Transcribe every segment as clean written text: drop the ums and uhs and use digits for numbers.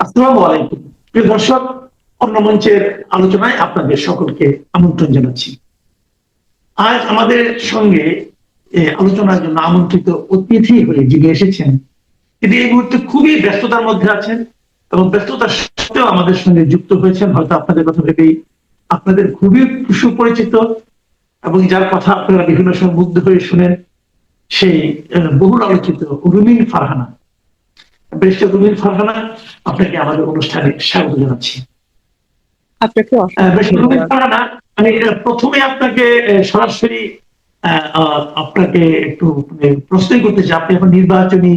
আসসালামু আলাইকুম। প্রিয় দর্শক, অন্য মঞ্চের আলোচনায় আপনাদের সকলকে আমন্ত্রণ জানাচ্ছি। আজ আমাদের সঙ্গে আলোচনার জন্য আমন্ত্রিত অতিথি হয়ে যিনি এসেছেন, তিনি এই মুহূর্তে খুবই ব্যস্ততার মধ্যে আছেন এবং ব্যস্ততার সত্ত্বেও আমাদের সঙ্গে যুক্ত হয়েছেন। হয়তো আপনাদের কথা ভেবেই আপনাদের খুবই সুপরিচিত এবং যার কথা আপনারা বিভিন্ন সময় মুগ্ধ হয়ে শুনেন, সেই বহুল আলোচিত রুমিন ফারহানা। ব্যারিস্টার রুমিন ফারহানা, আপনাকে আমাদের অনুষ্ঠানে স্বাগত জানাচ্ছি। আপনাকে আমি প্রথমে আপনাকে সরাসরি আপনাকে একটু প্রশ্নই করতে চাই। আপনি এখন নির্বাচনী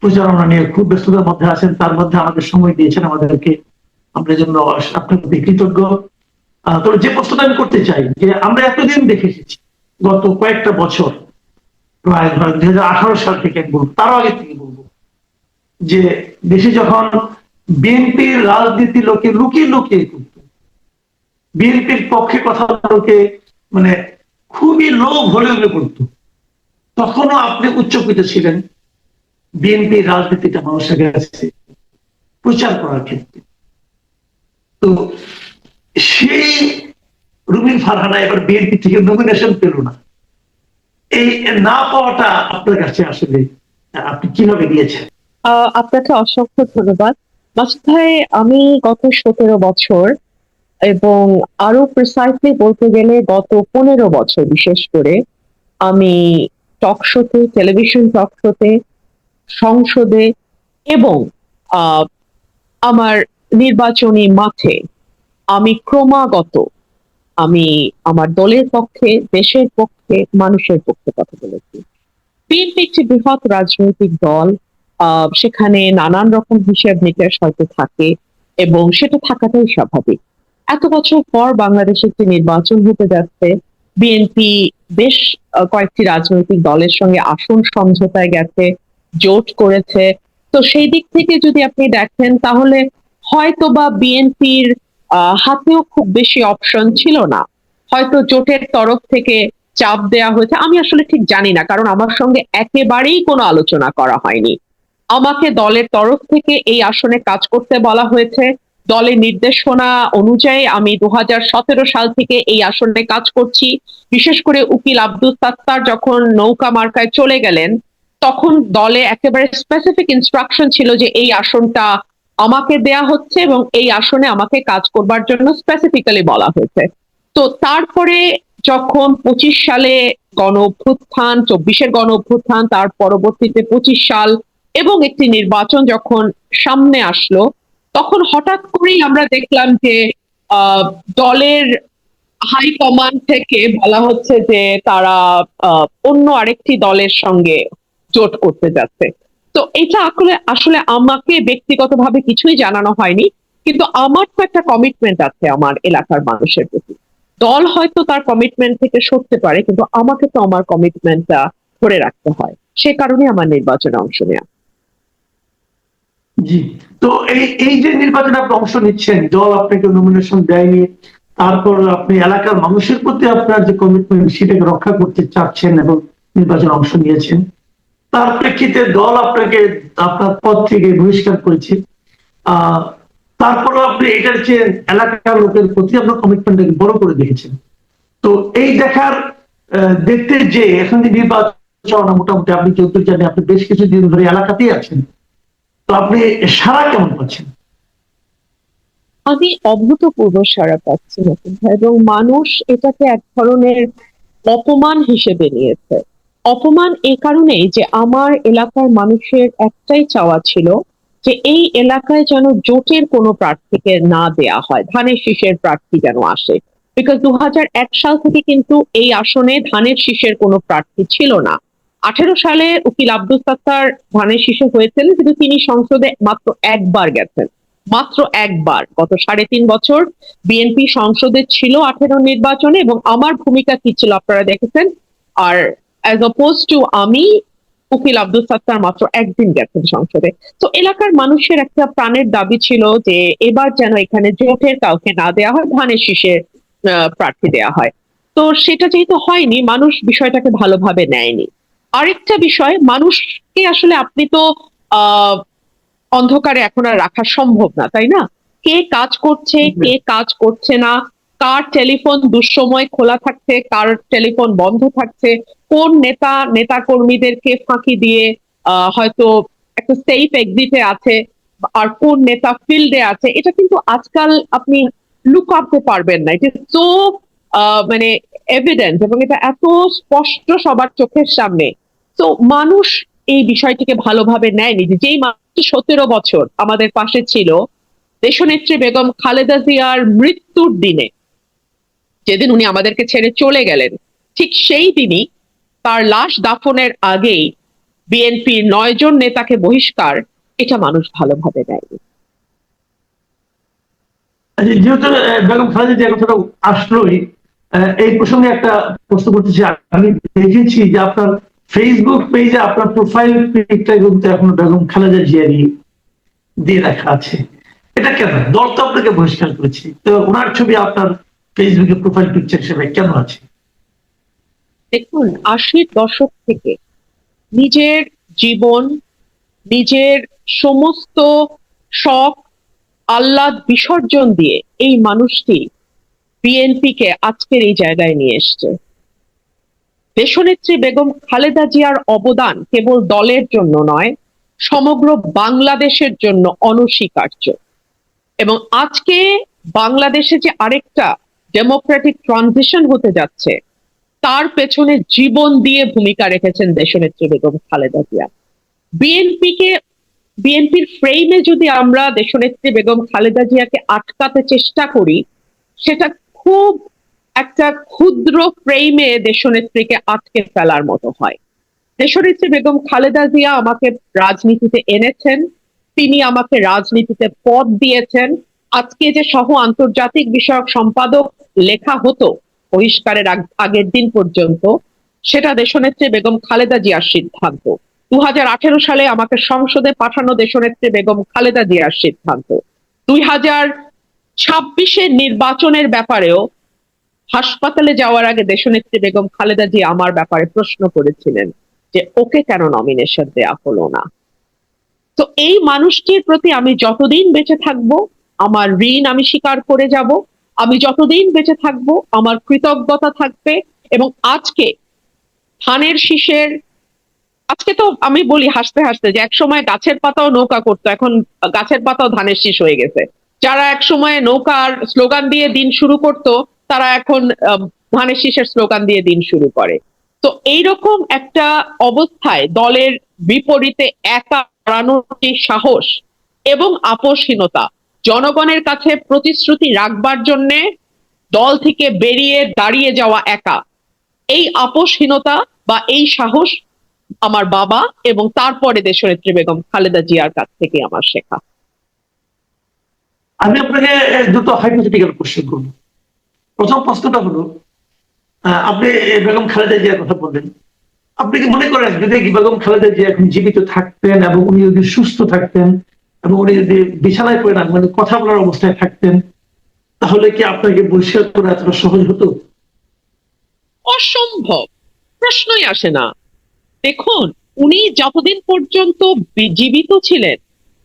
প্রচারণা নিয়ে খুব ব্যস্ততার মধ্যে আছেন, তার মধ্যে আমাদের সময় দিয়েছেন আমাদেরকে, আমরা জন্য আপনার প্রতি কৃতজ্ঞ। তবে যে প্রশ্নটা আমি করতে চাই, যে আমরা এতদিন দেখে এসেছি, গত কয়েকটা বছর, প্রায় 2018 সাল থেকে বলবো, তারও আগে থেকে বলবো, যে দেশে যখন বিএনপির রাজনীতি লোকে লুকিয়ে লুকিয়ে করত, বিএনপির পক্ষে কথা বলতে মানে খুবই লো ভলিউমে করতো, তখনও আপনি উচ্চকিত ছিলেন বিএনপির রাজনীতিটা মানুষের কাছে প্রচার করার ক্ষেত্রে। তো সেই রুমিন ফারহানা এবার বিএনপি থেকে নমিনেশন পেল না, এই না পাওয়াটা আপনার কাছে আসলে আপনি কিভাবে নিয়েছেন? আপনাকে অসংখ্য ধন্যবাদ মাসুদ ভাই। আমি গত 17 বছর এবং আরো প্রিসাইসলি বলতে গেলে গত 15 বছর বিশেষ করে আমি টক শোতে, টেলিভিশন টক শোতে, সংসদে এবং আমার নির্বাচনী মাঠে আমি ক্রমাগত আমি আমার দলের পক্ষে, দেশের পক্ষে, মানুষের পক্ষে কথা বলেছি। বিএনপি একটি বৃহৎ রাজনৈতিক দল, সেখানে নানান রকম হিসেব নিকেশ হয়তো থাকে এবং সেটা থাকাটাই স্বাভাবিক। এত বছর পর বাংলাদেশে একটি নির্বাচন হতে যাচ্ছে, বিএনপি বেশ কয়েকটি রাজনৈতিক দলের সঙ্গে আসন সমঝোতায় গেছে, জোট করেছে। তো সেই দিক থেকে যদি আপনি দেখেন তাহলে হয়তো বা বিএনপির হাতেও খুব বেশি অপশন ছিল না, হয়তো জোটের তরফ থেকে চাপ দেয়া হয়েছে, আমি আসলে ঠিক জানি না, কারণ আমার সঙ্গে একেবারেই কোনো আলোচনা করা হয়নি। আমাকে দলের তরফ থেকে এই আসনে কাজ করতে বলা হয়েছে, দলের নির্দেশনা অনুযায়ী আমি 2017 সাল থেকে এই আসনে কাজ করছি। বিশেষ করে উকিল আব্দুল সাত্তার যখন নৌকা মার্কায় চলে গেলেন, তখন দলে একেবারে স্পেসিফিক ইনস্ট্রাকশন ছিল যে এই আসনটা আমাকে দেয়া হচ্ছে এবং এই আসনে আমাকে কাজ করবার জন্য স্পেসিফিক্যালি বলা হয়েছে। তো তারপরে যখন 25 সালে গণ অভ্যুত্থান, 24-এর গণ অভ্যুত্থান, তার পরবর্তীতে 25 সাল এবং একটি নির্বাচন যখন সামনে আসলো, তখন হঠাৎ করেই আমরা দেখলাম যে দলের হাই কমান্ড থেকে বলা হচ্ছে যে তারা অন্য আরেকটি দলের সঙ্গে জোট করতে যাচ্ছে। তো এটা আসলে আসলে আমাকে ব্যক্তিগতভাবে কিছুই জানানো হয়নি, কিন্তু আমার তো একটা কমিটমেন্ট আছে আমার এলাকার মানুষের প্রতি। দল হয়তো তার কমিটমেন্ট থেকে সরতে পারে, কিন্তু আমাকে তো আমার কমিটমেন্টটা ধরে রাখতে হয়, সে কারণে আমার নির্বাচনে অংশ নেওয়া। জি, তো এই যে নির্বাচনে আপনি অংশ নিচ্ছেন, দল আপনাকে নমিনেশন দেয়নি, তারপর আপনি এলাকার মানুষের প্রতি আপনার যে কমিটমেন্ট সেটাকে রক্ষা করতে চাচ্ছেন এবং নির্বাচনে অংশ নিয়েছেন, তার প্রেক্ষিতে দল আপনাকে আপনার পদ থেকে বহিষ্কার করেছে। তারপরেও আপনি এটার চেয়ে এলাকার লোকের প্রতি আপনার কমিটমেন্টটাকে বড় করে দেখেছেন। তো এই দেখতে যে এখন যে নির্বাচন মোটামুটি আপনি যৌতুক জানেন, আপনি বেশ কিছুদিন ধরে এলাকাতেই আছেন, তো আপনি সারা কেমন পাচ্ছেন? আমি অভূতপূর্ব সাড়া পাচ্ছি এবং মানুষ এটাকে এক ধরনের অপমান হিসেবে নিয়েছে। অপমান এই কারণেই যে আমার এলাকার মানুষের একটাই চাওয়া ছিল যে এই এলাকায় যেন জোটের কোনো প্রার্থীকে না দেয়া হয়, ধানের শীষের প্রার্থী যেন আসে। বিকজ 2001 সাল থেকে কিন্তু এই আসনে ধানের শীষের কোনো প্রার্থী ছিল না। 18 সালে উকিল আব্দুল সাত্তার ধানের শীষে হয়েছিলেন, কিন্তু তিনি সংসদে মাত্র একবার গেছেন, মাত্র একবার। গত 3.5 বছর বিএনপি সংসদে ছিল 18 নির্বাচনে, এবং আমার ভূমিকা কি ছিল আপনারা দেখেছেন। আর অ্যাজ অপোজ টু আমি, উকিল আব্দুল সাত্তার মাত্র একদিন গেছেন সংসদে। তো এলাকার মানুষের একটা প্রাণের দাবি ছিল যে এবার যেন এখানে জোটের কাউকে না দেয়া হয়, ধানের শীষে প্রার্থী দেয়া হয়। তো সেটা যেহেতু হয়নি, মানুষ বিষয়টাকে ভালোভাবে নেয়নি। আরেকটা বিষয়, মানুষকে আসলে আপনি তো আহ অন্ধকারে এখন আর রাখা সম্ভব না, তাই না? কে কাজ করছে, কে কাজ করছে না, কার টেলিফোন দুঃসময় খোলা থাকছে, কার টেলিফোন বন্ধ থাকছে, কোন নেতা কর্মীদেরকে ফাঁকি দিয়ে হয়তো একটা সেফ এক্সিটে আছে, আর কোন নেতা ফিল্ডে আছে, এটা কিন্তু আজকাল আপনি লুকাতে পারবেন না। এটা সো মানে এভিডেন্ট, এবং এটা এত স্পষ্ট সবার চোখের সামনে। তো মানুষ এই বিষয়টিকে ভালোভাবে নেয়নি। যেই মানুষ 17 বছর আমাদের পাশে ছিল দেশনেত্রী বেগম খালেদা জিয়ার মৃত্যুর দিনে, যেদিন উনি আমাদেরকে ছেড়ে চলে গেলেন, ঠিক সেই দিনই তার লাশ দাফনের আগেই বিএনপির 9 জন নেতাকে বহিষ্কার, এটা মানুষ ভালোভাবে নেয়নি। আচ্ছা, যেহেতু বেগম খালেদা জিয়ার কথাটা আসলোই, এই প্রসঙ্গে একটা প্রশ্ন করতে চাই। আমি দেখেছি যে আপনার ফেসবুক পেজে আপনার প্রোফাইল পিকটা কিন্তু এখন বেগম খালেদা জিয়ারই দিয়ে রাখা আছে। এটা কেন? দল তো আপনাকে বহিষ্কার করেছে, তো ওনার ছবি আপনার ফেসবুকে প্রোফাইল পিকচার হিসেবে কেন আছে? দেখুন, 80-র দশক থেকে নিজের জীবন, নিজের সমস্ত শখ আহ্লাদ বিসর্জন দিয়ে এই মানুষটি বিএনপিকে আজকের এই জায়গায় নিয়ে এসছে। দেশনেত্রী বেগম খালেদা জিয়ার অবদান কেবল দলের জন্য নয়, সমগ্র বাংলাদেশের জন্য অনস্বীকার্য। এবং আজকে বাংলাদেশে যে আরেকটা ডেমোক্রেটিক ট্রানজিশন হতে যাচ্ছে, তার পেছনে জীবন দিয়ে ভূমিকা রেখেছেন দেশনেত্রী বেগম খালেদা জিয়া। বিএনপিকে বিএনপির ফ্রেমে যদি আমরা দেশনেত্রী বেগম খালেদা জিয়াকে আটকাতে চেষ্টা করি, সেটা খুব একটা ক্ষুদ্র ফ্রেমে দেশনেত্রীকে আটকে ফেলার মতো হয়। দেশনেত্রী বেগম খালেদা জিয়া আমাকে রাজনীতিতে এনেছেন, তিনি আমাকে রাজনীতিতে পদ দিয়েছেন। আজকে যে সহ আন্তর্জাতিক বিষয়ক সম্পাদক লেখা হতো বহিষ্কারের আগের দিন পর্যন্ত, সেটা দেশনেত্রী বেগম খালেদা জিয়ার সিদ্ধান্ত। 2018 সালে আমাকে সংসদে পাঠানো দেশনেত্রী বেগম খালেদা জিয়ার সিদ্ধান্ত। 2026-এর নির্বাচনের ব্যাপারেও হাসপাতালে যাওয়ার আগে দেশনেত্রী বেগম খালেদা জিয়া আমার ব্যাপারে প্রশ্ন করেছিলেন যে ওকে কেন নমিনেশন দেয়া হলো না। তো এই মানুষটির প্রতি আমি যতদিন বেঁচে থাকব, আমার ঋণ আমি স্বীকার করে যাব। আমি যতদিন বেঁচে থাকব, আমার কৃতজ্ঞতা থাকবে। এবং আজকে ধানের শীষের, আজকে তো আমি বলি হাসতে হাসতে যে একসময় গাছের পাতাও নৌকা করতো, এখন গাছের পাতাও ধানের শীষ হয়ে গেছে। যারা একসময় নৌকার স্লোগান দিয়ে দিন শুরু করতো, তারা এখন ধানের শীষের স্লোগান দিয়ে দিন শুরু করে। তো এইরকম একটা অবস্থায় দলের বিপরীতে একা দাঁড়ানোর যে সাহস এবং আপোষহীনতা, জনগণের কাছে প্রতিশ্রুতি রাখবার জন্য দল থেকে বেরিয়ে দাঁড়িয়ে যাওয়া একা, এই আপোষহীনতা বা এই সাহস আমার বাবা এবং তারপরে দেশনেত্রী বেগম খালেদা জিয়ার কাছ থেকে আমার শেখা। আমি আপনাকে দুটো হাইপোথেটিক্যাল কোশ্চেন করবো। প্রথম প্রশ্নটা হলো, আপনি বেগম খালেদা জিয়ার কথা বললেন, আপনি কি মনে করেন যদি বেগম খালেদা জিয়া এখন জীবিত থাকতেন এবং উনি যদি সুস্থ থাকতেন এবং উনি যদি বিছানায় পড়ে না মানে কথা বলার অবস্থায় থাকতেন, তাহলে কি আপনাকে বহিষ্কার করা এতটা সহজ হতো? অসম্ভব, প্রশ্নই আসে না। দেখুন, উনি যতদিন পর্যন্ত জীবিত ছিলেন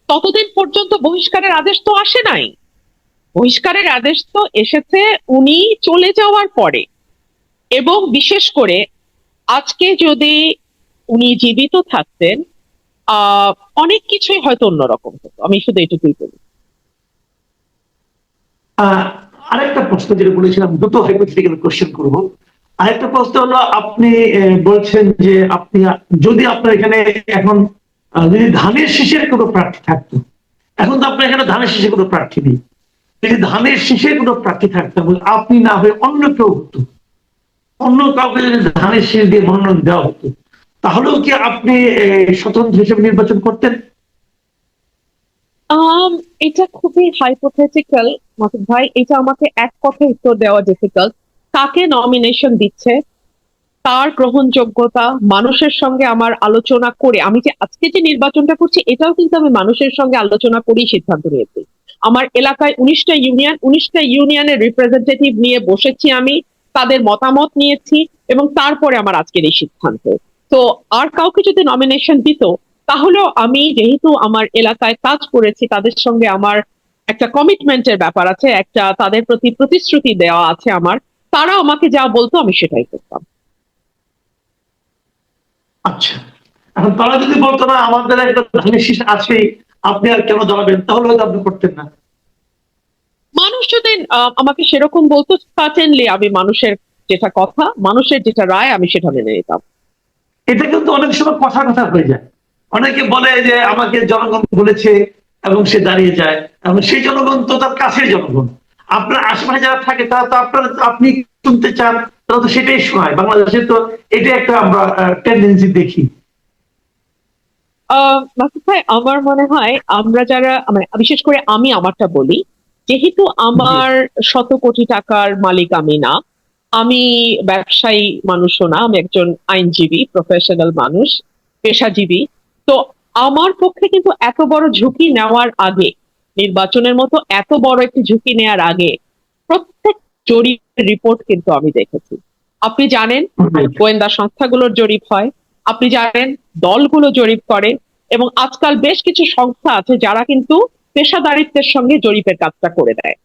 ততদিন পর্যন্ত বহিষ্কারের আদেশ তো আসে নাই। বহিষ্কারের আদেশ তো এসেছে উনি চলে যাওয়ার পরে। এবং বিশেষ করে আজকে যদি উনি জীবিত থাকতেন, আহ অনেক কিছুই হয়তো অন্যরকম হতো। আমি শুধু এটুকুই বলি। আরেকটা প্রশ্ন যেটা বলেছিলাম, দুটো হাইপোথেটিক্যাল কোশ্চেন করবো। আরেকটা প্রশ্ন হলো, আপনি বলছেন যে আপনি যদি আপনার এখানে এখন যদি ধানের শীষের কোনো প্রার্থী থাকতো, এখন তো আপনার এখানে ধানের শীষের কোনো প্রার্থী নেই, যদি ধানের শীষের কোনো প্রার্থী থাকতো, আপনি না হয়ে অন্য কেউ হতো, অন্য কাউকে যদি ধানের শীষ দিয়ে মনোনয়ন দেওয়া হতো, তাহলেও কি আপনি স্বতন্ত্র হিসেবে নির্বাচন করতেন? এটা খুবই হাইপোথেটিক্যাল মাসুদ ভাই, এটা আমাকে এক কথায় উত্তর দেওয়া ডিফিকাল্ট। কাকে নমিনেশন দিচ্ছে, তার গ্রহণযোগ্যতা, মানুষের সঙ্গে আমার আলোচনা করে, আমি যে আজকে যে নির্বাচনটা করছি এটাও কিন্তু আমি মানুষের সঙ্গে আলোচনা করেই সিদ্ধান্ত নিয়েছি। আমার এলাকায় 19টা ইউনিয়নের রিপ্রেজেন্টেটিভ নিয়ে বসেছি, আমি তাদের মতামত নিয়েছি এবং তারপরে আমার আজকের এই সিদ্ধান্ত। তো আর কাউকে যদি নমিনেশন দিত, তাহলেও আমি যেহেতু আমার এলাকায় কাজ করেছি, তাদের সঙ্গে আমার একটা কমিটমেন্টের ব্যাপার আছে, একটা তাদের প্রতি প্রতিশ্রুতি দেওয়া আছে আমার, তারা আমাকে যা বলতো আমি সেটাই করতাম। আচ্ছা, এখন তারা যদি বলতো না আমাদের একটা ধানের শীষ আছে, আপনি আর কেন দাঁড়াবেন, তাহলে হয়তো আপনি করতেন না। মানুষ যদি আমাকে সেরকম বলতো, সার্টেনলি আমি মানুষের যেটা কথা, মানুষের যেটা রায়, আমি সেটা মেনে নিতাম। এটা কিন্তু অনেক সময় কথা কথা হয়ে যায়। অনেকে বলে যে আমাকে জনগণ বলেছে এবং সে দাঁড়িয়ে যায়, এবং সেই জনগণ তো তার কাছের জনগণ। আপনার আশেপাশে যারা থাকে তারা তো আপনার, আপনি শুনতে চান, তারা তো সেটাই শোনায়। বাংলাদেশে তো এটা একটা আমরা টেন্ডেন্সি দেখি। মাসুদ ভাই, আমার মনে হয় আমরা যারা, মানে বিশেষ করে আমি আমারটা বলি, যেহেতু জি। আমার শত কোটি টাকার মালিক আমি না, আমি ব্যবসায়ী মানুষও না, আমি একজন আইনজীবী, প্রফেশনাল মানুষ, পেশাজীবী। তো আমার পক্ষে কিন্তু এত বড় ঝুঁকি নেওয়ার আগে, নির্বাচনের মতো এত বড় একটি ঝুঁকি নেওয়ার আগে, প্রত্যেক জরিপের রিপোর্ট কিন্তু আমি দেখেছি। আপনি জানেন, গোয়েন্দা সংস্থাগুলোর জরিপ হয়, আপনি জানেন দলগুলো জরিপ করে, এবং আজকাল বেশ কিছু সংস্থা আছে যারা কিন্তু পেশাদারিত্বের সঙ্গে জরিপের কাজটা করে দেয়।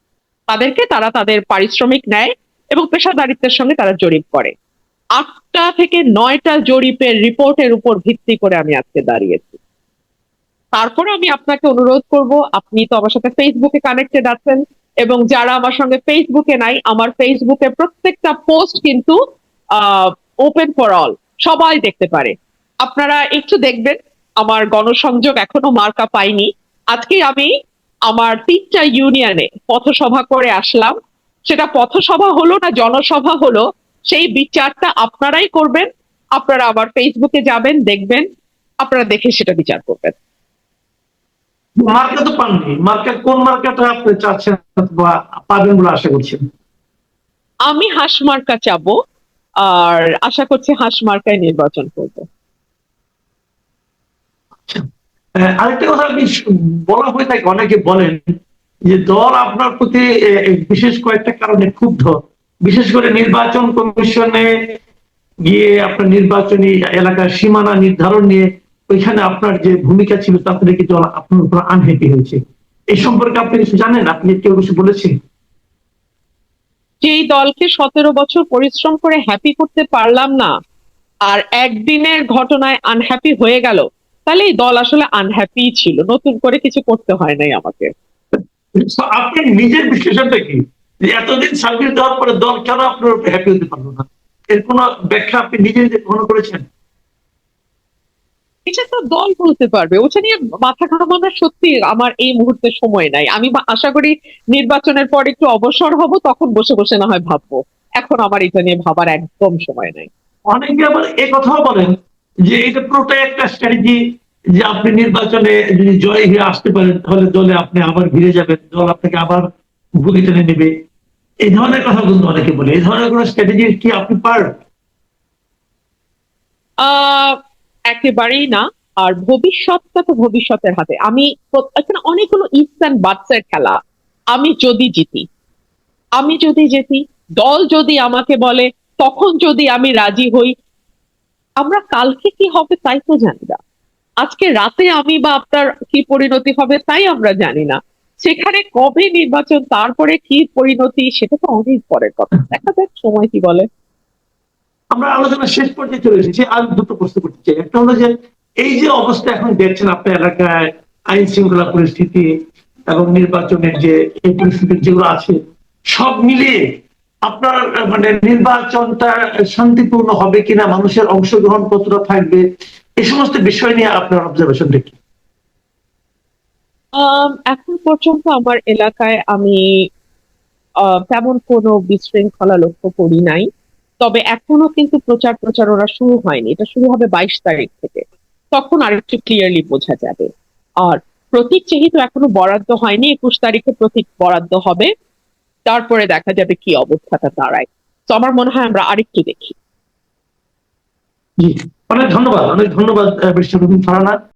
তাদেরকে তারা তাদের পারিশ্রমিক নেয় এবং পেশাদারিত্বের সঙ্গে তারা জরিপ করে। 8টা থেকে 9টা জরিপের রিপোর্টের উপর ভিত্তি করে আমি আজকে দাঁড়িয়েছি। তারপরে আমি আপনাকে অনুরোধ করব, আপনি তো আমার সাথে ফেসবুকে কানেক্টেড আছেন, এবং যারা আমার সঙ্গে ফেসবুকে নাই, আমার ফেসবুকে প্রত্যেকটা পোস্ট কিন্তু ওপেন ফর অল, সবাই দেখতে পারে। আপনারা একটু দেখবেন, আমার গণসংযোগ এখনো মার্কা পাইনি। আজকে আমি আমার 3টা ইউনিয়নে পথসভা করে আসলাম। সেটা পথসভা হলো না জনসভা হলো, সেই বিচারটা আপনারাই করবেন। আপনারা আমার ফেসবুকে যাবেন, দেখবেন, আপনারা দেখে সেটা বিচার করবেন। মার্কা তো পাননি, মার্কা কোন মার্কাটা আপনি চাচ্ছেন বা পাবেন বলে আশা করছেন? আমি হাঁস মার্কা চাবো, আর আশা করছি হাঁস মার্কায় নির্বাচন করবো। আরেকটা কথা আপনি বলা হয়ে থাকে, অনেকে বলেন যে দল আপনার প্রতি বিশেষ কয়েকটা কারণে ক্ষুব্ধ, বিশেষ করে নির্বাচন কমিশনে গিয়ে আপনার নির্বাচনী এলাকার সীমানা নির্ধারণ নিয়ে ওইখানে আপনার যে ভূমিকা ছিল তাতে নাকি দল আপনার উপর আনহ্যাপি হয়েছে। এই সম্পর্কে আপনি কিছু জানেন? আপনি কেউ কিছু বলেছেন? যেই দলকে 17 বছর পরিশ্রম করে হ্যাপি করতে পারলাম না, আর একদিনের ঘটনায় আনহ্যাপি হয়ে গেল, তাহলে এই দল আসলে আনহ্যাপি ছিল, নতুন করে কিছু করতে হয় নাই আমাকে। তো আপনি নিজের বিশ্লেষণটা কি, যে এতদিন সার্ভিস দেওয়ার পরে দল কেন আপনার হ্যাপি হতে পারলো না? এর কোনো ব্যাখ্যা আপনি নিজে নিজে গ্রহণ করেছেন? এটা তো দল বলতে পারবে, ওটা নিয়ে মাথা ঘামানোর সত্যি আমার এই মুহূর্তে সময় নাই। আমি আশা করি নির্বাচনের পর একটু অবসর হব, তখন বসে বসে না হয় ভাববো। এখন আমার এটা নিয়ে ভাবার একদম সময় নাই। অনেকে আবার এ কথাও বলেন যে এটা পুরোটাই একটা স্ট্র্যাটেজি, যে আপনি নির্বাচনে যদি জয় হয়ে আসতে পারেন তাহলে দলে আপনি আবার ফিরে যাবেন, দল আপনাকে আবার বুকে টেনে নেবে। এই ধরনের কথা কিন্তু অনেকে বলে। এই ধরনের কোন স্ট্র্যাটেজির কি আপনি পার্ট? আহ একেবারেই না। আর ভবিষ্যৎটা তো ভবিষ্যতের হাতে। আমি এখানে অনেকগুলো ইফস এন্ড বাটস এর খেলা। আমি যদি জিতি, আমি যদি জিতি, দল যদি আমাকে বলে, তখন যদি আমি রাজি হই, আমরা কালকে কি হবে তাই তো জানি না। আজকে রাতে আমি বা আপনার কি পরিণতি হবে তাই আমরা জানি না। সেখানে কবে নির্বাচন, তারপরে কি পরিণতি, সেটা তো অনেক পরের কথা, দেখা যাক সময় কি বলে। আমরা আলোচনা শেষ পর্যায়ে চলে এসেছি। আর দুটো প্রশ্ন করতে চাই। একটা হলো যে এই যে অবস্থা এখন দেখছেন আপনার এলাকায়, আইন শৃঙ্খলা পরিস্থিতি এবং নির্বাচনের যে এই পরিস্থিতি যেগুলো আছে, সব মিলিয়ে আপনার মানে নির্বাচনটা শান্তিপূর্ণ হবে কিনা, মানুষের অংশগ্রহণ কতটা থাকবে, এই সমস্ত বিষয় নিয়ে আপনার অবজারভেশনটা কি? এখন পর্যন্ত আমার এলাকায় আমি তেমন কোনো বিশৃঙ্খলা লক্ষ্য করি নাই। তবে এখনো কিন্তু প্রচার প্রচারণা শুরু হয়নি, এটা শুরু হবে 22 তারিখ থেকে, তখন আরেকটু ক্লিয়ারলি বোঝা যাবে। আর প্রতীক যেহেতু এখনো বরাদ্দ হয়নি, 21 তারিখে প্রতীক বরাদ্দ হবে, তারপরে দেখা যাবে কি অবস্থাটা দাঁড়ায়। তো আমার মনে হয় আমরা আরেকটু দেখি। জি, অনেক ধন্যবাদ, অনেক ধন্যবাদ, বিশ্বরূপ ফারানা।